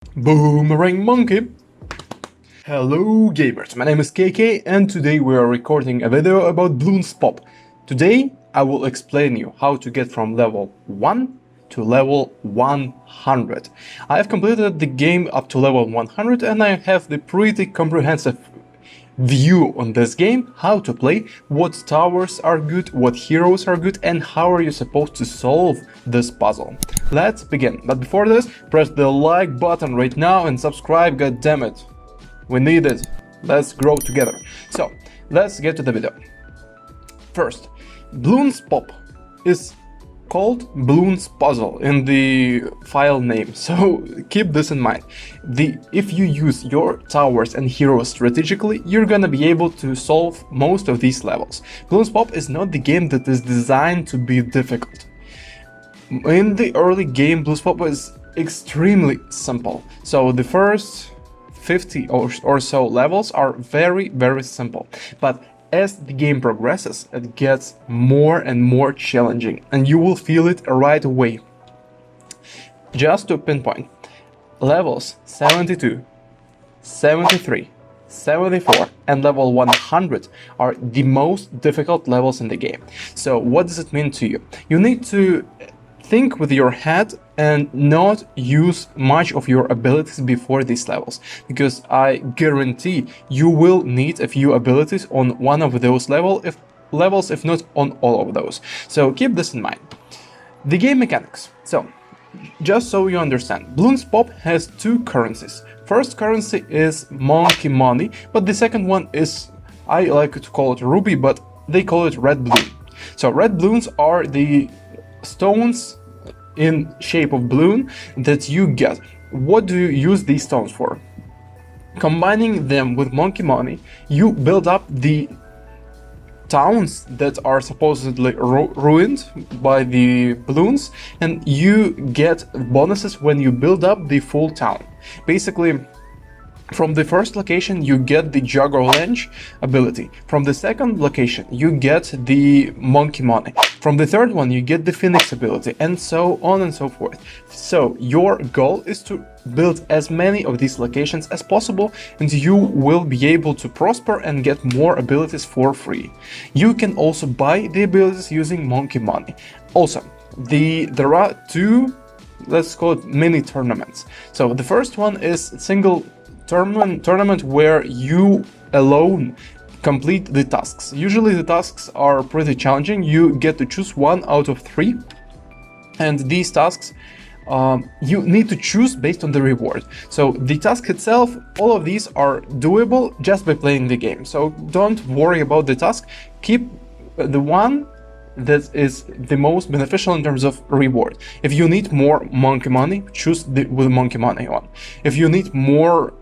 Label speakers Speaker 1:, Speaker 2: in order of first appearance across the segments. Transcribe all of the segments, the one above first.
Speaker 1: Boomerang Monkey! Hello gamers, my name is KK and today we are recording a video about Bloons Pop. Today I will explain you how to get from level 1 to level 100. I have completed the game up to level 100 and I have the pretty comprehensive view on this game, how to play, what towers are good, what heroes are good, and how are you supposed to solve this puzzle. Let's begin. But before this, press the like button right now and subscribe, goddammit. We need it. Let's grow together. So, let's get to the video. First, Bloons Pop is called Bloons Puzzle in the file name, so keep this in mind. If you use your towers and heroes strategically, you're gonna be able to solve most of these levels. Bloons Pop is not the game that is designed to be difficult. In the early game, Bloons Pop is extremely simple, so the first 50 or so levels are very simple, but as the game progresses, it gets more and more challenging, and you will feel it right away. Just to pinpoint, levels 72, 73, 74 and level 100 are the most difficult levels in the game. So what does it mean to you? You need to think with your head and not use much of your abilities before these levels, because I guarantee you will need a few abilities on one of those levels, if not on all of those. So keep this in mind. The game mechanics. So, just so you understand, Bloons Pop has two currencies. First currency is monkey money, but the second one is, I like to call it ruby, but they call it red balloon. So red balloons are the stones in shape of balloon that you get. What do you use these stones for? Combining them with monkey money, you build up the towns that are supposedly ruined by the balloons, and you get bonuses when you build up the full town. Basically, from the first location you get the Jugger Lenge ability, from the second location you get the monkey money, from the third one you get the Phoenix ability, and so on and so forth. So your goal is to build as many of these locations as possible, and you will be able to prosper and get more abilities for free. You can also buy the abilities using monkey money. Also, there are two, let's call it mini tournaments. So the first one is single tournament where you alone complete the tasks. Usually the tasks are pretty challenging. You get to choose one out of 3, and these tasks you need to choose based on the reward. So the task itself, all of these are doable just by playing the game, so don't worry about the task. Keep the one that is the most beneficial in terms of reward. If you need more monkey money, choose with monkey money one. If you need more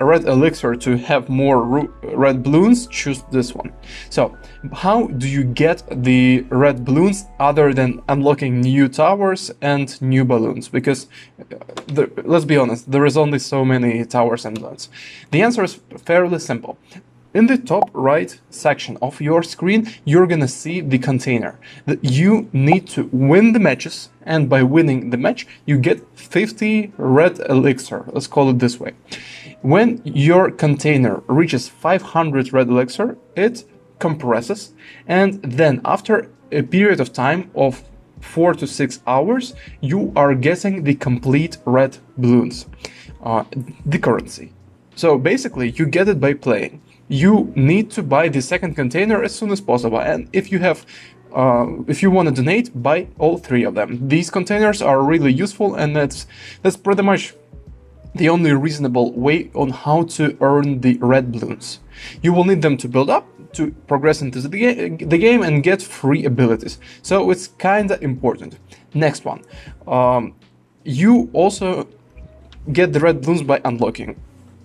Speaker 1: red elixir to have more red balloons, choose this one. So how do you get the red balloons other than unlocking new towers and new balloons? Because let's be honest, there is only so many towers and balloons. The answer is fairly simple. In the top right section of your screen, you're gonna see the container that you need to win the matches, and by winning the match, you get 50 red elixir, let's call it this way. When your container reaches 500 red elixir, it compresses, and then after a period of time of 4 to 6 hours, you are getting the complete red balloons, the currency. So basically, you get it by playing. You need to buy the second container as soon as possible, and if you want to donate, buy all 3 of them. These containers are really useful, and that's pretty much the only reasonable way on how to earn the red balloons. You will need them to build up, to progress into the game and get free abilities, so it's kinda important. Next one, you also get the red balloons by unlocking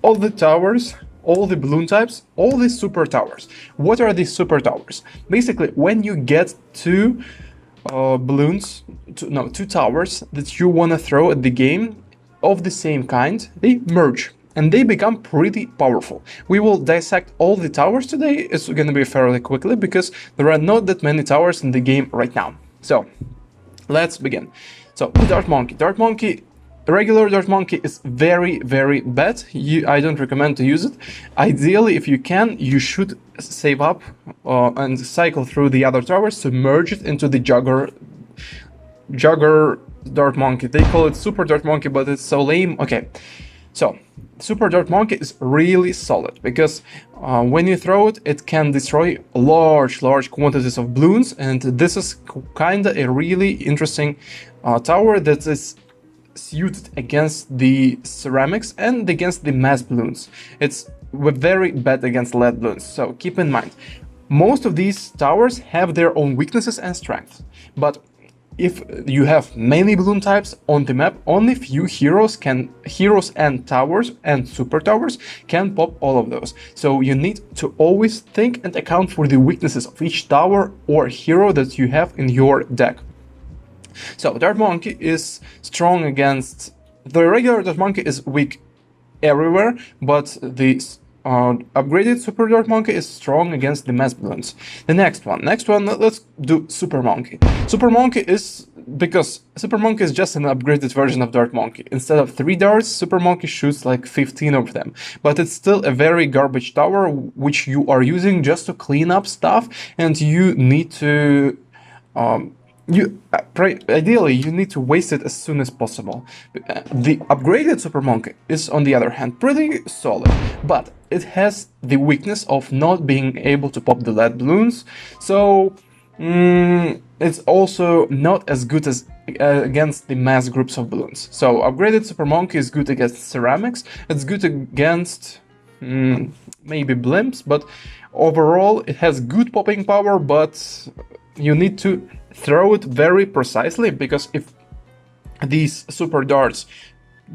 Speaker 1: all the towers, all the balloon types, all the super towers. What are these super towers? Basically, when you get two towers that you want to throw at the game of the same kind, they merge and they become pretty powerful. We will dissect all the towers today. It's going to be fairly quickly because there are not that many towers in the game right now. So let's begin. So the Dart Monkey regular Dirt Monkey is very, very bad. I don't recommend to use it. Ideally, if you can, you should save up and cycle through the other towers to merge it into the Jugger Dirt Monkey. They call it Super Dirt Monkey, but it's so lame. Okay, so Super Dirt Monkey is really solid because when you throw it, it can destroy large quantities of balloons, and this is kinda a really interesting tower that is suited against the ceramics and against the mass balloons. It's very bad against lead balloons, so keep in mind. Most of these towers have their own weaknesses and strengths, but if you have many balloon types on the map, only few heroes and towers and super towers can pop all of those. So you need to always think and account for the weaknesses of each tower or hero that you have in your deck. So Dirt Monkey is strong against... The regular Dirt Monkey is weak everywhere, but the upgraded Super Dirt Monkey is strong against the mass balloons. The next one, let's do Super Monkey. Super Monkey is... because Super Monkey is just an upgraded version of Dirt Monkey. Instead of 3 darts, Super Monkey shoots like 15 of them. But it's still a very garbage tower, which you are using just to clean up stuff, and you need to... ideally, you need to waste it as soon as possible. The upgraded Super Monkey is, on the other hand, pretty solid, but it has the weakness of not being able to pop the lead balloons, so it's also not as good as against the mass groups of balloons. So upgraded Super Monkey is good against ceramics, it's good against maybe blimps, but overall it has good popping power, but you need to throw it very precisely, because if these super darts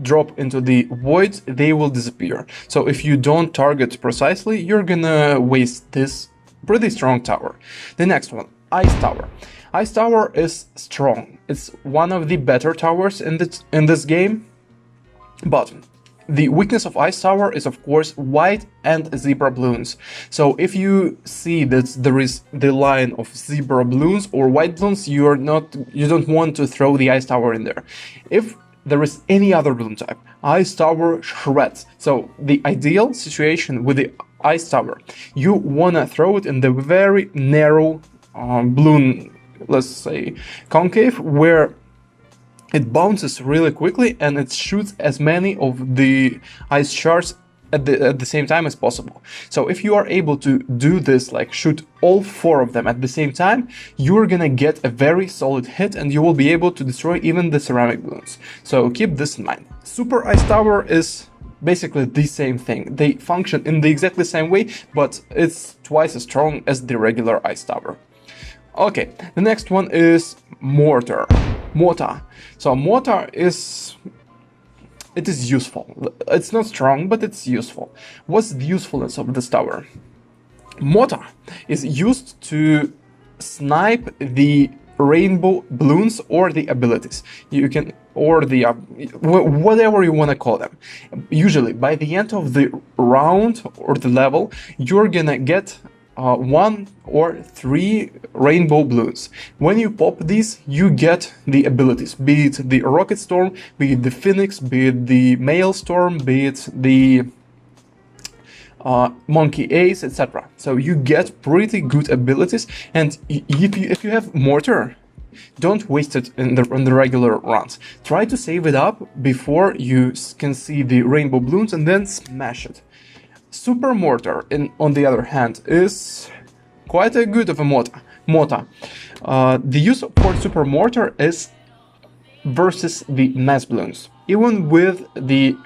Speaker 1: drop into the void, they will disappear. So if you don't target precisely, you're gonna waste this pretty strong tower. The next one, Ice Tower. Ice Tower is strong. It's one of the better towers in this game, but the weakness of Ice Tower is, of course, white and zebra balloons. So if you see that there is the line of zebra balloons or white balloons, you don't want to throw the Ice Tower in there. If there is any other balloon type, Ice Tower shreds. So the ideal situation with the Ice Tower, you wanna throw it in the very narrow balloon, let's say, concave, where it bounces really quickly and it shoots as many of the ice shards at the same time as possible. So if you are able to do this, like shoot all 4 of them at the same time, you're gonna get a very solid hit and you will be able to destroy even the ceramic balloons. So keep this in mind. Super Ice Tower is basically the same thing. They function in the exactly same way, but it's twice as strong as the regular Ice Tower. Okay, the next one is Mortar Mota. So Mortar is useful. It's not strong, but it's useful. What's the usefulness of this tower? Mortar is used to snipe the rainbow balloons or the abilities. You can, or the whatever you want to call them. Usually by the end of the round or the level, you're gonna get 1 or 3 rainbow balloons. When you pop these, you get the abilities, be it the Rocket Storm, be it the Phoenix, be it the Maelstrom, be it the Monkey Ace, etc. So you get pretty good abilities, and if you have Mortar, don't waste it in the regular runs. Try to save it up before you can see the rainbow balloons and then smash it. Super Mortar, on the other hand, is quite a good of a Mota. The use for Super Mortar is versus the mass balloons. Even with the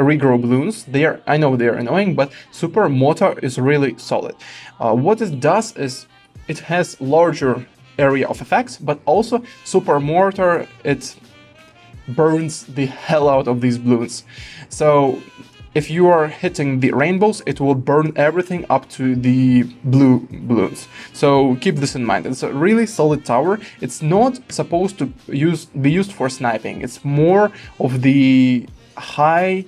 Speaker 1: regrow balloons, I know they're annoying, but Super Mortar is really solid. What it does is it has larger area of effects, but also Super Mortar, it burns the hell out of these balloons. So if you are hitting the rainbows, it will burn everything up to the blue balloons. So keep this in mind. It's a really solid tower. It's not supposed to be used for sniping. It's more of the large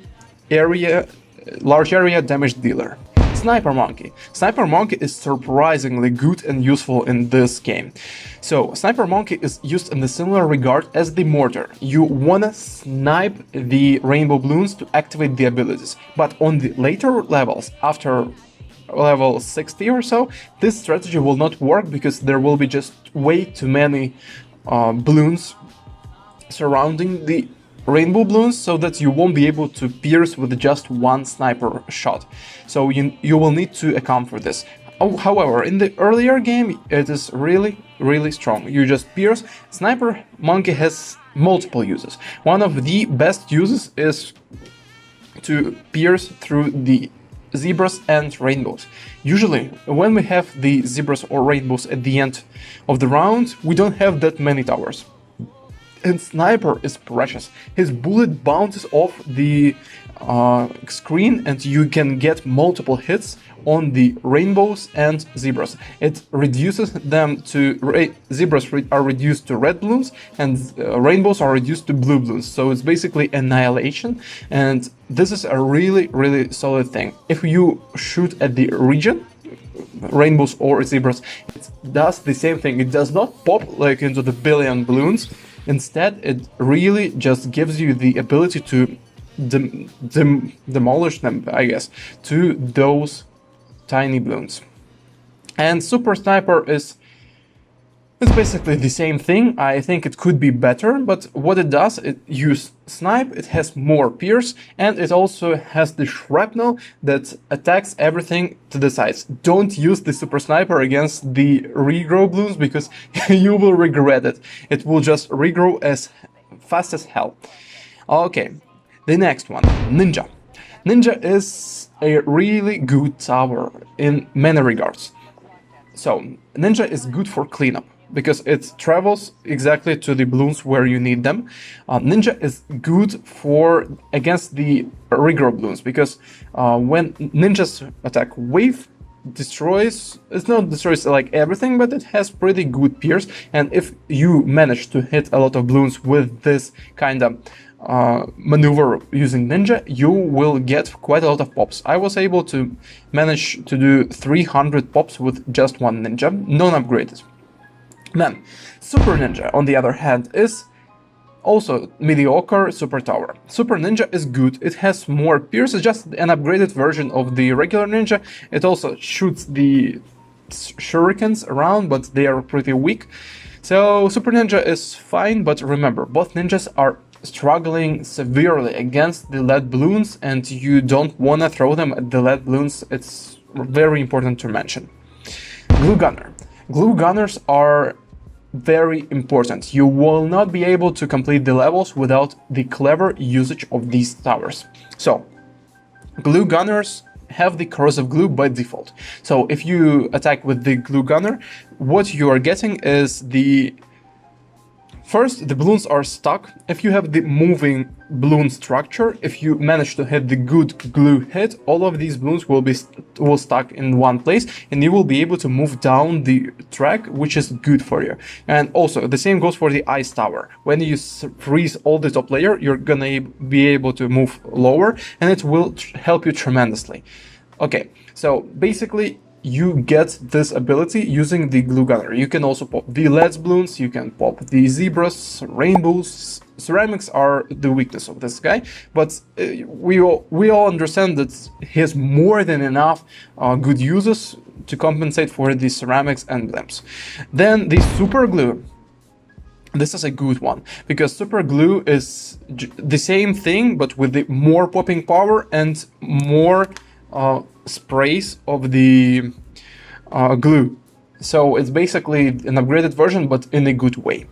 Speaker 1: area damage dealer. It's Sniper Monkey. Sniper Monkey is surprisingly good and useful in this game. So, Sniper Monkey is used in a similar regard as the Mortar. You wanna snipe the rainbow balloons to activate the abilities, but on the later levels, after level 60 or so, this strategy will not work because there will be just way too many balloons surrounding the rainbow balloons, so that you won't be able to pierce with just one sniper shot. So you will need to account for this. However, in the earlier game, it is really strong. You just pierce. Sniper Monkey has multiple uses. One of the best uses is to pierce through the zebras and rainbows. Usually, when we have the zebras or rainbows at the end of the round, we don't have that many towers. And Sniper is precious. His bullet bounces off the screen and you can get multiple hits on the rainbows and zebras. It reduces them to... zebras are reduced to red balloons and rainbows are reduced to blue balloons. So it's basically annihilation, and this is a really solid thing. If you shoot at the region, rainbows or zebras, it does the same thing. It does not pop like into the billion balloons. Instead, it really just gives you the ability to demolish them, I guess, to those tiny balloons. And Super Sniper is basically the same thing. I think it could be better, but what it does, you snipe, it has more pierce, and it also has the shrapnel that attacks everything to the sides. Don't use the Super Sniper against the regrow balloons, because you will regret it. It will just regrow as fast as hell. Okay, the next one, Ninja. Ninja is a really good tower in many regards. So, Ninja is good for cleanup, because it travels exactly to the balloons where you need them. Ninja is good against the regrow balloons, because when ninjas attack wave, it not destroys like everything, but it has pretty good pierce, and if you manage to hit a lot of balloons with this kind of maneuver using Ninja, you will get quite a lot of pops. I was able to manage to do 300 pops with just one Ninja, non-upgraded. Then, Super Ninja, on the other hand, is also mediocre super tower. Super Ninja is good, it has more pierce, it's just an upgraded version of the regular Ninja. It also shoots the shurikens around, but they are pretty weak. So Super Ninja is fine, but remember, both ninjas are struggling severely against the lead balloons, and you don't want to throw them at the lead balloons. It's very important to mention. Glue Gunner. Glue Gunners are very important. You will not be able to complete the levels without the clever usage of these towers. So, Glue Gunners have the corrosive glue by default. So if you attack with the Glue Gunner, what you are getting is first, the balloons are stuck. If you have the moving balloon structure, if you manage to hit the good glue hit, all of these balloons will stuck in one place, and you will be able to move down the track, which is good for you. And also, the same goes for the ice tower. When you freeze all the top layer, you're gonna be able to move lower, and it will help you tremendously. Okay, so basically, you get this ability using the Glue Gunner. You can also pop the LED balloons, you can pop the zebras, rainbows. Ceramics are the weakness of this guy, but we all understand that he has more than enough good uses to compensate for the ceramics emblems. Then the Super Glue. This is a good one, because Super Glue is the same thing, but with the more popping power and more sprays of the glue. So it's basically an upgraded version, but in a good way.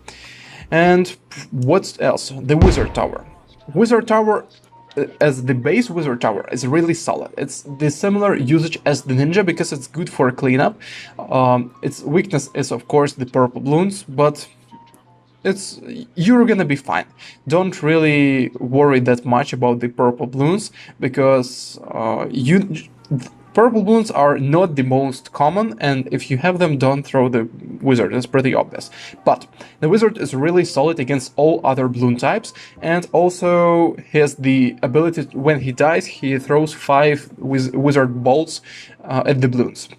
Speaker 1: And what else? The Wizard Tower. Wizard Tower, as the base Wizard Tower, is really solid. It's the similar usage as the Ninja, because it's good for cleanup. Its weakness is, of course, the purple balloons, but you're gonna be fine. Don't really worry that much about the purple balloons, because Purple balloons are not the most common, and if you have them, don't throw the wizard. It's pretty obvious. But the wizard is really solid against all other balloon types, and also has the ability, when he dies, he throws 5 wizard bolts at the balloons.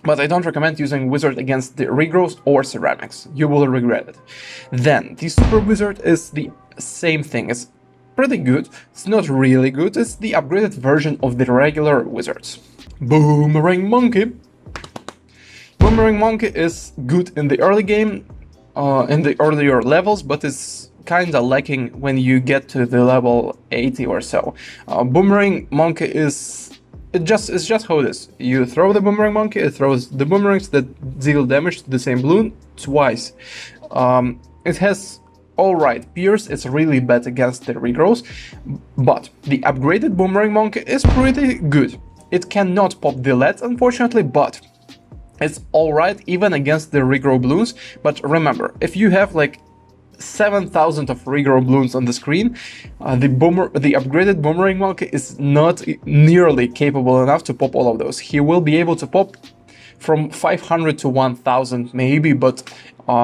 Speaker 1: But I don't recommend using wizard against the regrows or ceramics. You will regret it. Then the super wizard is the same thing. It's pretty good. It's not really good. It's the upgraded version of the regular wizards. Boomerang Monkey. Boomerang Monkey is good in the early game, in the earlier levels, but it's kinda lacking when you get to the level 80 or so. Boomerang Monkey is... It's just how it is. You throw the Boomerang Monkey, it throws the boomerangs that deal damage to the same balloon twice. It has alright pierce, it's really bad against the regrows, but the upgraded Boomerang Monkey is pretty good. It cannot pop the lead, unfortunately, but it's alright even against the regrow balloons. But remember, if you have like 7,000 of regrow balloons on the screen, the upgraded Boomerang Monkey is not nearly capable enough to pop all of those. He will be able to pop from 500 to 1,000 maybe, but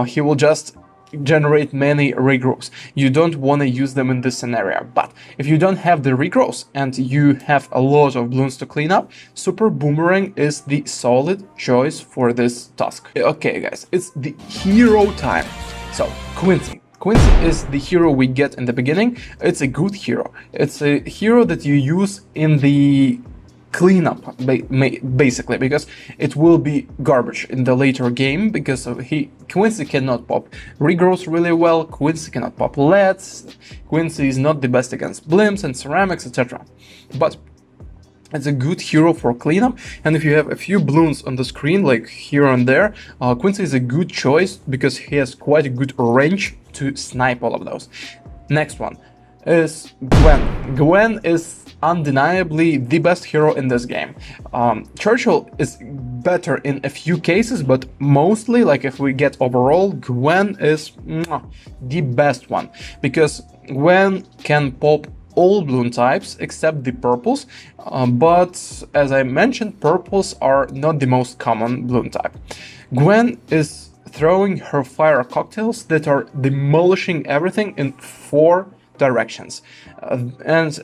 Speaker 1: he will just generate many regrows. You don't want to use them in this scenario. But if you don't have the regrows and you have a lot of balloons to clean up, Super Boomerang is the solid choice for this task. Okay guys, it's the hero time. So Quincy is the hero we get in the beginning. It's a good hero. It's a hero that you use in the cleanup, basically, because it will be garbage in the later game, because Quincy cannot pop regrows really well, Quincy cannot pop LEDs, Quincy is not the best against blimps and ceramics, etc. But it's a good hero for cleanup, and if you have a few balloons on the screen, like here and there, Quincy is a good choice because he has quite a good range to snipe all of those. Next one is Gwen. Gwen is undeniably the best hero in this game. Churchill is better in a few cases, but mostly, like if we get overall, Gwen is the best one, because Gwen can pop all balloon types except the purples, but as I mentioned, purples are not the most common balloon type. Gwen is throwing her fire cocktails that are demolishing everything in 4 directions, and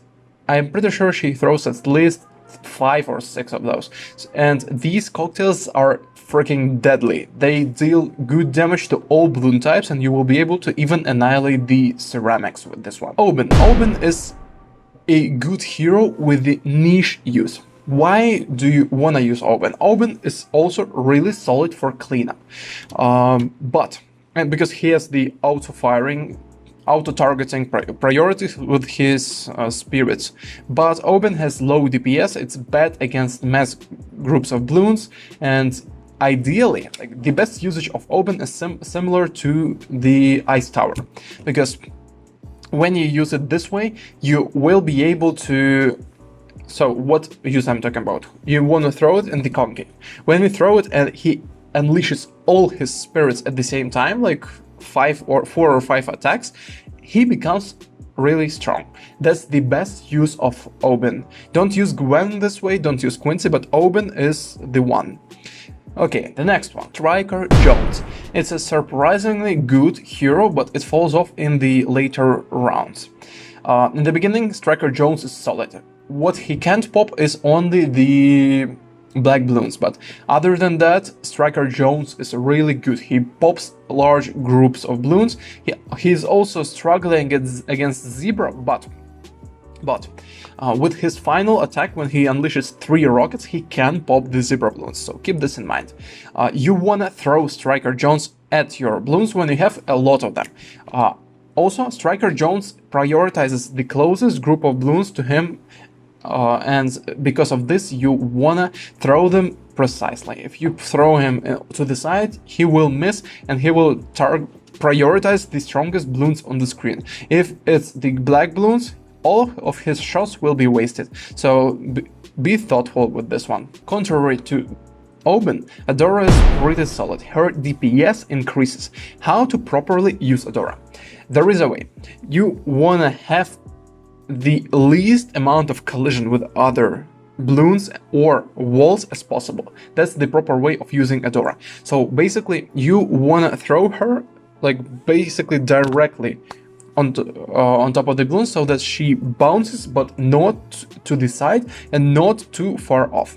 Speaker 1: I'm pretty sure she throws at least 5 or 6 of those, and these cocktails are freaking deadly. They deal good damage to all balloon types, and you will be able to even annihilate the ceramics with this one. Oben is a good hero with the niche use. Why do you want to use Oben? Oben is also really solid for cleanup, and because he has the auto-targeting priorities with his spirits. But Oben has low DPS, it's bad against mass groups of balloons, and ideally, like, the best usage of Oben is similar to the Ice Tower, because when you use it this way, you will be able to... So what use I'm talking about? You want to throw it in the concave. When you throw it and he unleashes all his spirits at the same time, like 4 or 5 attacks, he becomes really strong. That's the best use of Oben. Don't use Gwen this way, don't use Quincy, but Oben is the one. Okay, the next one, Striker Jones. It's a surprisingly good hero, but it falls off in the later rounds. In the beginning, Striker Jones is solid. What he can't pop is only the black balloons, but other than that, Striker Jones is really good. He pops large groups of balloons. He's also struggling against Zebra, but with his final attack, when he unleashes 3 rockets, he can pop the Zebra balloons, so keep this in mind. You wanna throw Striker Jones at your balloons when you have a lot of them. Also, Striker Jones prioritizes the closest group of balloons to him, and because of this, you wanna throw them precisely. If you throw him to the side, he will miss, and he will prioritize the strongest balloons on the screen. If it's the black balloons, all of his shots will be wasted, so be thoughtful with this one. Contrary to Oben, Adora is pretty solid. Her DPS increases. How to properly use Adora? There is a way. You wanna have the least amount of collision with other balloons or walls as possible. That's the proper way of using Adora. So basically, you wanna throw her like basically directly on top of the balloon so that she bounces, but not to the side and not too far off.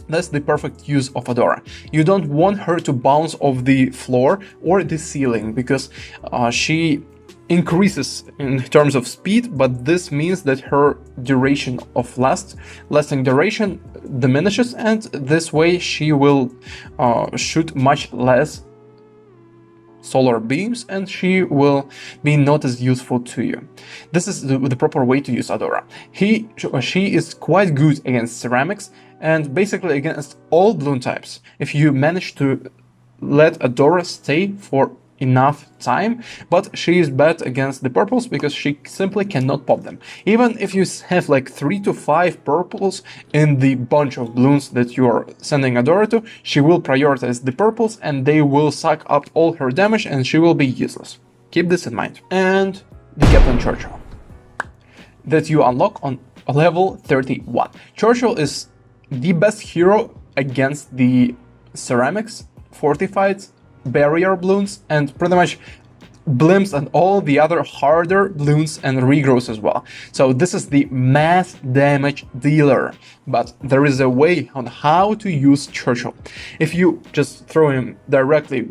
Speaker 1: That's the perfect use of Adora. You don't want her to bounce off the floor or the ceiling because she increases in terms of speed, but this means that her duration of lasting duration diminishes, and this way she will shoot much less solar beams and she will be not as useful to you. This is the proper way to use Adora. She is quite good against ceramics and basically against all balloon types. If you manage to let Adora stay for enough time, but she is bad against the purples because she simply cannot pop them. Even if you have like 3 to 5 purples in the bunch of balloons that you are sending Adora to, she will prioritize the purples and they will suck up all her damage and she will be useless. Keep this in mind. And the Captain Churchill that you unlock on level 31. Churchill is the best hero against the ceramics, fortified, barrier balloons, and pretty much blimps and all the other harder balloons and regrows as well. So this is the mass damage dealer, but there is a way on how to use Churchill. If you just throw him directly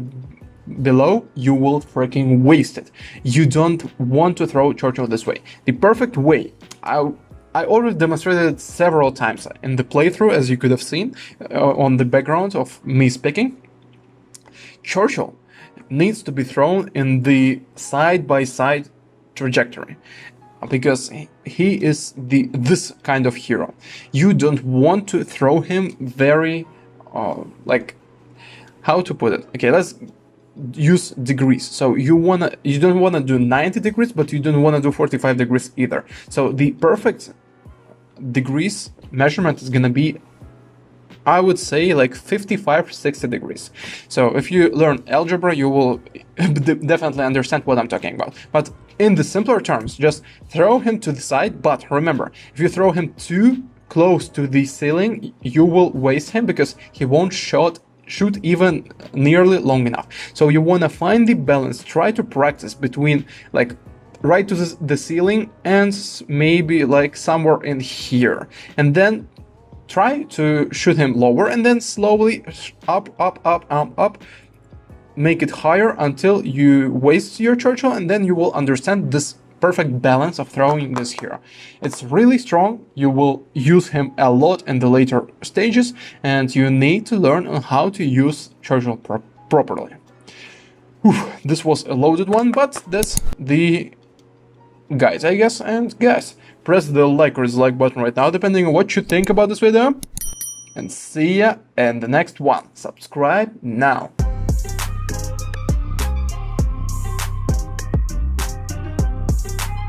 Speaker 1: below, you will freaking waste it. You don't want to throw Churchill this way. The perfect way, I already demonstrated it several times in the playthrough, as you could have seen on the background of me speaking. Churchill needs to be thrown in the side-by-side trajectory because he is this kind of hero. You don't want to throw him very like, how to put it? Okay, let's use degrees. So you don't wanna do 90 degrees, but you don't wanna do 45 degrees either. So the perfect degrees measurement is gonna be, I would say, like 55-60 degrees. So if you learn algebra, you will definitely understand what I'm talking about. But in the simpler terms, just throw him to the side. But remember, if you throw him too close to the ceiling, you will waste him because he won't shoot even nearly long enough. So you want to find the balance, try to practice between like right to the ceiling and maybe like somewhere in here, and then try to shoot him lower and then slowly up, make it higher until you waste your Churchill, and then you will understand this perfect balance of throwing this hero. It's really strong, you will use him a lot in the later stages, and you need to learn on how to use Churchill properly. Whew, this was a loaded one, but that's the guide, I guess. And guys, press the like or dislike button right now, depending on what you think about this video. And see ya in the next one. Subscribe now.